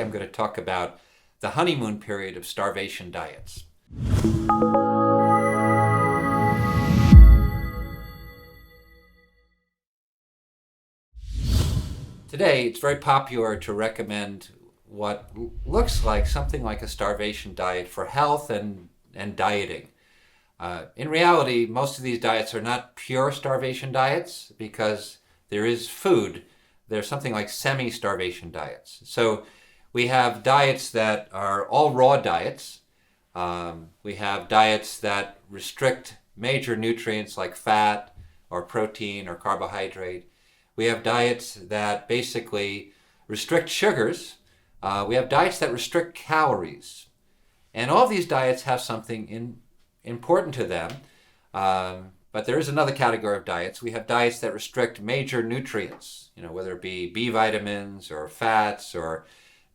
I'm going to talk about the honeymoon period of starvation diets. Today, it's very popular to recommend what looks like something like a starvation diet for health and dieting. In reality, most of these diets are not pure starvation diets because there is food. There's something like semi-starvation diets. So we have diets that are all raw diets. We have diets that restrict major nutrients like fat or protein or carbohydrate. We have diets that basically restrict sugars. We have diets that restrict calories. And all of these diets have something important to them. But there is another category of diets. We have diets that restrict major nutrients, whether it be B vitamins or fats or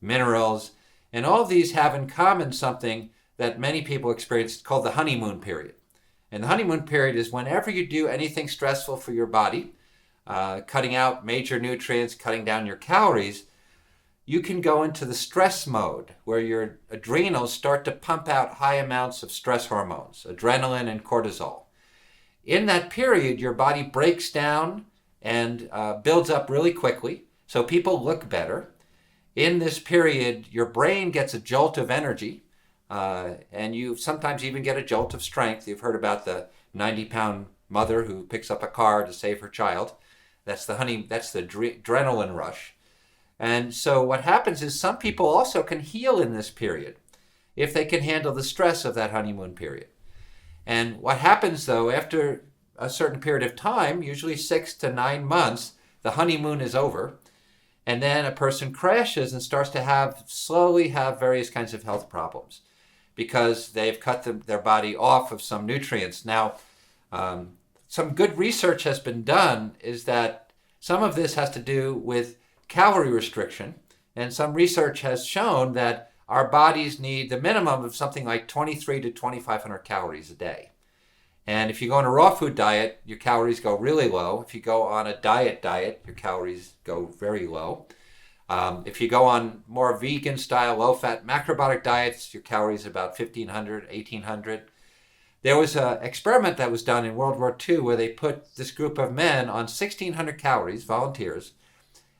minerals. And all of these have in common something that many people experience called the honeymoon period. And the honeymoon period is whenever you do anything stressful for your body, cutting out major nutrients, cutting down your calories, you can go into the stress mode where your adrenals start to pump out high amounts of stress hormones, adrenaline and cortisol. In that period, your body breaks down and builds up really quickly, so people look better. In this period, your brain gets a jolt of energy, and you sometimes even get a jolt of strength. You've heard about the 90-pound mother who picks up a car to save her child. That's the adrenaline rush. And so what happens is some people also can heal in this period if they can handle the stress of that honeymoon period. And what happens though, after a certain period of time, usually 6 to 9 months, the honeymoon is over. And then a person crashes and starts to slowly have various kinds of health problems because they've cut their body off of some nutrients. Now, some good research has been done is that some of this has to do with calorie restriction. And some research has shown that our bodies need the minimum of something like 23 to 2,500 calories a day. And if you go on a raw food diet, your calories go really low. If you go on a diet, your calories go very low. If you go on more vegan style, low-fat macrobiotic diets, your calories about 1,500, 1,800. There was an experiment that was done in World War II where they put this group of men on 1,600 calories, volunteers,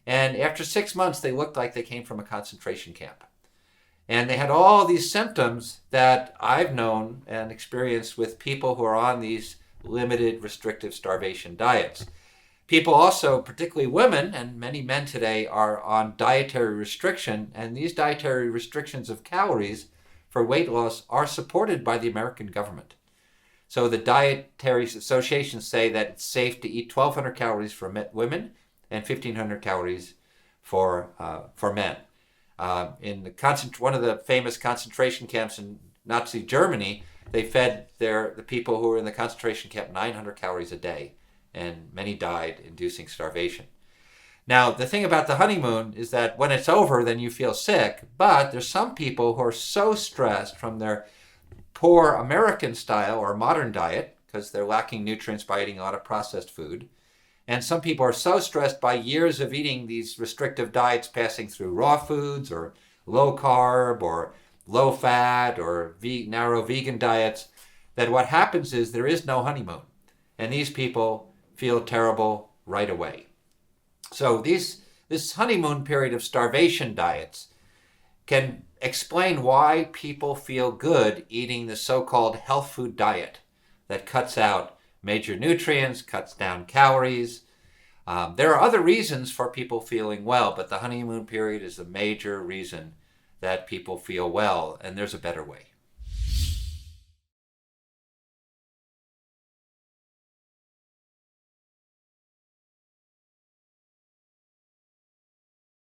and after 6 months, they looked like they came from a concentration camp. And they had all these symptoms that I've known and experienced with people who are on these limited restrictive starvation diets. People also, particularly women and many men today, are on dietary restriction, and these dietary restrictions of calories for weight loss are supported by the American government. So the dietary associations say that it's safe to eat 1,200 calories for women and 1,500 calories for men. In one of the famous concentration camps in Nazi Germany, they fed the people who were in the concentration camp 900 calories a day, and many died, inducing starvation. Now, the thing about the honeymoon is that when it's over, then you feel sick, but there's some people who are so stressed from their poor American style or modern diet, because they're lacking nutrients by eating a lot of processed food. And some people are so stressed by years of eating these restrictive diets, passing through raw foods or low carb or low fat or narrow vegan diets, that what happens is there is no honeymoon. And these people feel terrible right away. So this honeymoon period of starvation diets can explain why people feel good eating the so-called health food diet that cuts out major nutrients, cuts down calories. There are other reasons for people feeling well, but the honeymoon period is the major reason that people feel well, and there's a better way.